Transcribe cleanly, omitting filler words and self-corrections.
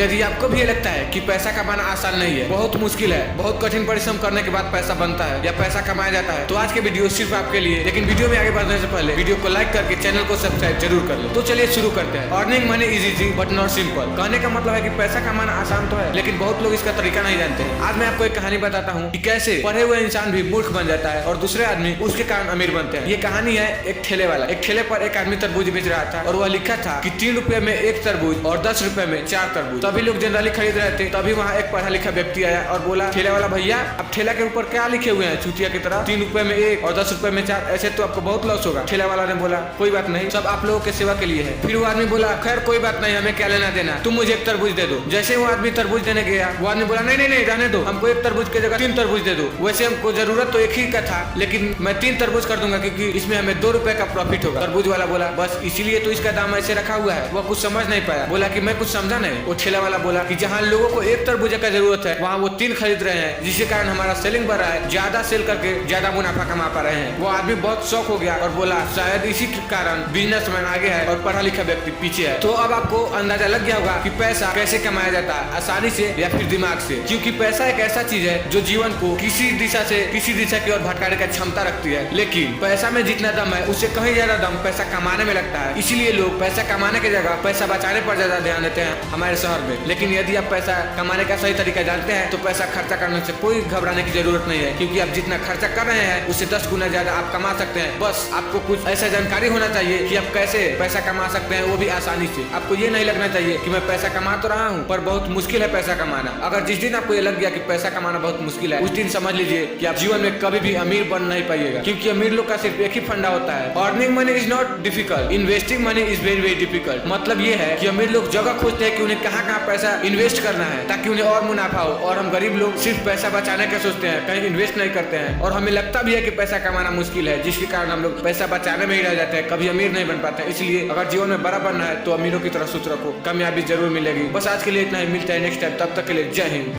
यदि आपको भी ये लगता है कि पैसा कमाना आसान नहीं है, बहुत मुश्किल है, बहुत कठिन परिश्रम करने के बाद पैसा बनता है या पैसा कमाया जाता है, तो आज के वीडियो सिर्फ आपके लिए। लेकिन वीडियो में आगे बढ़ने से पहले वीडियो को लाइक करके चैनल को सब्सक्राइब जरूर कर लो। तो चलिए शुरू करते हैं। Earning money is easy but not simple. कहने का मतलब है कि पैसा कमाना आसान तो है, लेकिन बहुत लोग इसका तरीका नहीं जानते हैं। आज मैं आपको एक कहानी बताता हूँ कि कैसे पढ़े हुए इंसान भी मूर्ख बन जाता है और दूसरे आदमी उसके कारण अमीर बनते हैं। ये कहानी है एक ठेले वाला। एक ठेले पर एक आदमी तरबूज बेच रहा था और वह लिखा था कि 3 रुपए में 1 तरबूज और 10 रुपए में 4 तरबूज। तभी लोग जनरली खरीद रहे थे। तभी वहाँ एक पढ़ा लिखा व्यक्ति आया और बोला, ठेले वाला भैया, अब ठेला के ऊपर क्या लिखे हुए हैं चूतिया की तरह, 3 रुपए में 1 और 10 रुपए में 4, ऐसे तो आपको बहुत लॉस होगा। ठेला वाला ने बोला, कोई बात नहीं, सब आप लोगों के सेवा के लिए है। फिर वो आदमी बोला, खैर कोई बात नहीं, हमें क्या लेना देना, तुम मुझे 1 तरबूज दे दो। जैसे वो आदमी तरबूज देने गया, वो आदमी बोला, नहीं नहीं नहीं, रहने दो, हमको 1 तरबूज की जगह 3 तरबूज दे दो। वैसे हमको जरूरत तो एक ही का था, लेकिन मैं 3 तरबूज कर दूंगा क्योंकि इसमें हमें 2 रुपए का प्रॉफिट होगा। तरबूज वाला बोला, बस इसीलिए तो इसका दाम ऐसे रखा हुआ है। वो कुछ समझ नहीं पाया, बोला कि मैं कुछ समझा नहीं। वो ठेला वाला बोला कि जहाँ लोगों को 1 तरबूज का जरूरत है, वहाँ वो 3 खरीद रहे हैं, जिसके कारण हमारा सेलिंग बढ़ रहा है, ज्यादा सेल करके ज्यादा मुनाफा कमा पा रहे हैं। वो आदमी बहुत शौक हो गया और बोला, शायद इसी के कारण बिजनेसमैन आगे है और पढ़ा लिखा व्यक्ति पीछे है। तो अब आपको अंदाजा लग गया होगा कि पैसा कैसे कमाया जाता है, आसानी से या फिर दिमाग से। क्योंकि पैसा एक ऐसा चीज है जो जीवन को किसी दिशा की ओर भटकाने की क्षमता रखती है। लेकिन पैसा में जितना दम है, उससे कहीं ज्यादा दम पैसा कमाने में लगता है। इसीलिए लोग पैसा कमाने की जगह पैसा बचाने पर ज्यादा ध्यान देते हैं हमारे शहर में। लेकिन यदि आप पैसा कमाने का सही तरीका जानते हैं तो पैसा खर्चा करने से कोई घबराने की जरूरत नहीं है, क्योंकि आप जितना खर्चा कर रहे हैं उससे 10 गुना ज्यादा आप कमा सकते हैं। बस आपको कुछ ऐसा जानकारी होना चाहिए कि आप कैसे पैसा कमा सकते हैं, वो भी आसानी से। आपको ये नहीं लगना चाहिए कि मैं पैसा कमा तो रहा हूँ पर बहुत मुश्किल है पैसा कमाना। अगर जिस दिन आपको ये लग गया कि पैसा कमाना बहुत मुश्किल है, उस दिन समझ लीजिए कि आप जीवन में कभी भी अमीर बन नहीं पाइएगा। क्योंकि अमीर लोग का सिर्फ एक ही फंडा होता है, earning money is not difficult, investing money is very very difficult. मतलब ये है कि अमीर लोग जगह खोजते हैं कि उन्हें कहाँ कहाँ पैसा इन्वेस्ट करना है ताकि उन्हें और मुनाफा हो, और हम गरीब लोग सिर्फ पैसा बचाने का सोचते हैं, कहीं इन्वेस्ट नहीं करते हैं। और हमें लगता भी है कि पैसा कमाना मुश्किल है, जिसके कारण हम लोग पैसा बचाने में ही रह जाते हैं, कभी अमीर नहीं बन पाते। इसलिए अगर जीवन में बड़ा बनना है तो अमीरों की तरह सोच रखो, कामयाबी जरूर मिलेगी। बस आज के लिए इतना ही, मिलता है नेक्स्ट टाइम, तब तक के लिए जय हिंद।